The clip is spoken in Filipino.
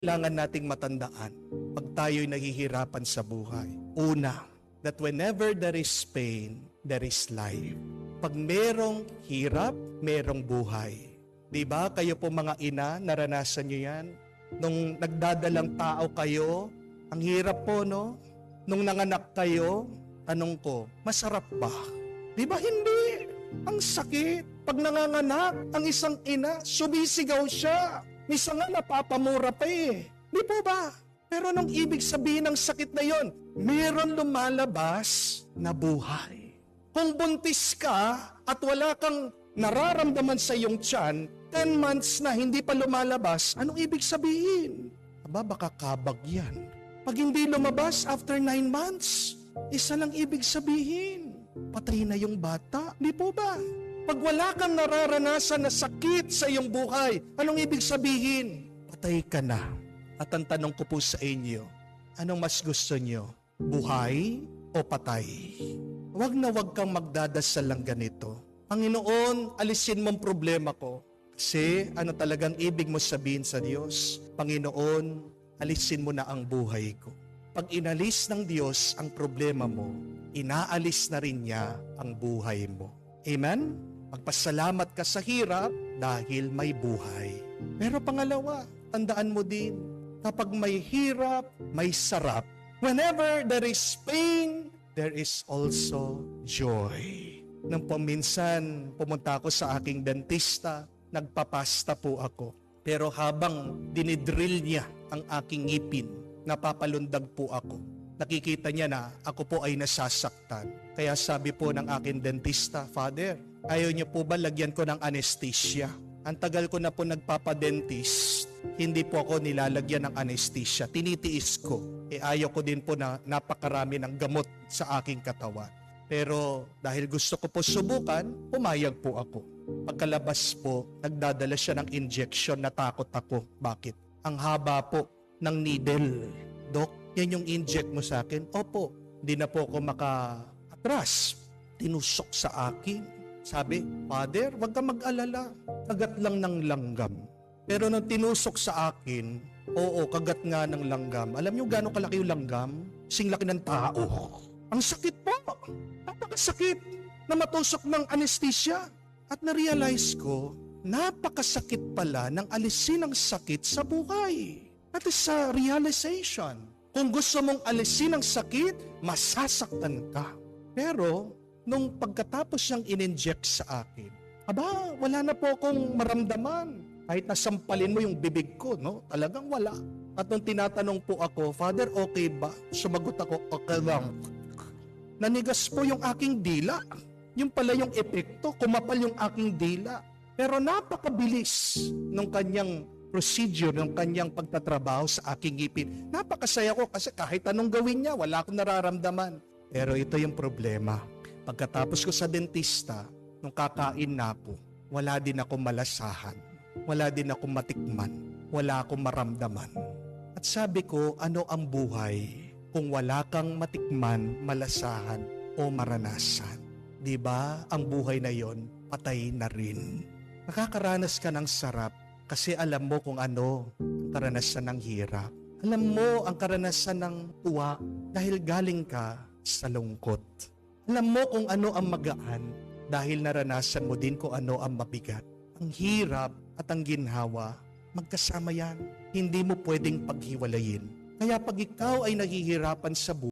Kailangan nating matandaan pag tayo'y nahihirapan sa buhay. Una, that whenever there is pain, there is life. Pag merong hirap, merong buhay. Diba? Kayo po mga ina, naranasan nyo yan? Nung nagdadalang tao kayo, ang hirap po, no? Nung nanganak kayo, tanong ko, masarap ba? Diba hindi? Ang sakit. Pag nanganganak, ang isang ina, sumisigaw siya. Misa nga napapamura pa eh. Di po ba? Pero nung ibig sabihin ng sakit na yon, meron lumalabas na buhay. Kung buntis ka at wala kang nararamdaman sa iyong tiyan, 10 months na hindi pa lumalabas, anong ibig sabihin? Aba, baka kabag yan. Pag hindi lumabas after 9 months, isa lang ibig sabihin, patay na yung bata. Di po ba? Pag wala kang nararanasan na sakit sa iyong buhay, anong ibig sabihin? Patay ka na. At ang tanong ko po sa inyo, anong mas gusto nyo? Buhay o patay? Huwag na huwag kang magdadasal lang ganito. Panginoon, alisin mong problema ko. Kasi ano talagang ibig mo sabihin sa Diyos? Panginoon, alisin mo na ang buhay ko. Pag inalis ng Diyos ang problema mo, inaalis na rin niya ang buhay mo. Amen? Magpasalamat ka sa hirap dahil may buhay. Pero pangalawa, tandaan mo din, kapag may hirap, may sarap. Whenever there is pain, there is also joy. Nang paminsan, pumunta ako sa aking dentista, nagpapasta po ako. Pero habang dinidrill niya ang aking ngipin, napapalundag po ako. Nakikita niya na ako po ay nasasaktan. Kaya sabi po ng aking dentista, Father, ayaw niyo po ba lagyan ko ng anesthesia? Ang tagal ko na po nagpapadentist, hindi po ako nilalagyan ng anesthesia. Tinitiis ko. Ayaw ko din po na napakarami ng gamot sa aking katawan. Pero dahil gusto ko po subukan, pumayag po ako. Pagkalabas po, nagdadala siya ng injection, natakot ako. Bakit? Ang haba po ng needle. Dok, yan yung inject mo sa akin? Opo, hindi na po ako maka-atras. Tinusok sa akin. Sabi, Father, wag ka mag-alala. Kagat lang ng langgam. Pero nung tinusok sa akin, oo, kagat nga ng langgam. Alam niyo gano'ng kalaki yung langgam? Sing laki ng tao. Ang sakit po. Napakasakit na matusok ng anesthesia. At na-realize ko, napakasakit pala ng alisin ang sakit sa buhay. At sa realization, kung gusto mong alisin ang sakit, masasaktan ka. Pero, nung pagkatapos siyang in-inject sa akin, aba, wala na po akong maramdaman. Kahit nasampalin mo yung bibig ko, no? Talagang wala. At nung tinatanong po ako, Father, okay ba? Sumagot ako, okay lang. Nanigas po yung aking dila. Yung pala yung epekto, kumapal yung aking dila. Pero napakabilis nung kanyang procedure, ng kanyang pagtatrabaho sa aking ngipin. Napakasaya ko kasi kahit anong gawin niya, wala akong nararamdaman. Pero ito yung problema. Pagkatapos ko sa dentista, nung kakain na ako, wala din ako malasahan. Wala din ako matikman. Wala akong maramdaman. At sabi ko, ano ang buhay kung wala kang matikman, malasahan o maranasan? Diba, ang buhay na yon, patay na rin. Nakakaranas ka ng sarap kasi alam mo kung ano ang karanasan ng hirap. Alam mo ang karanasan ng tuwa dahil galing ka sa lungkot. Alam mo kung ano ang magaan dahil naranasan mo din kung ano ang mabigat. Ang hirap at ang ginhawa, magkasama yan. Hindi mo pwedeng paghiwalayin. Kaya pag ikaw ay nahihirapan sa buhay,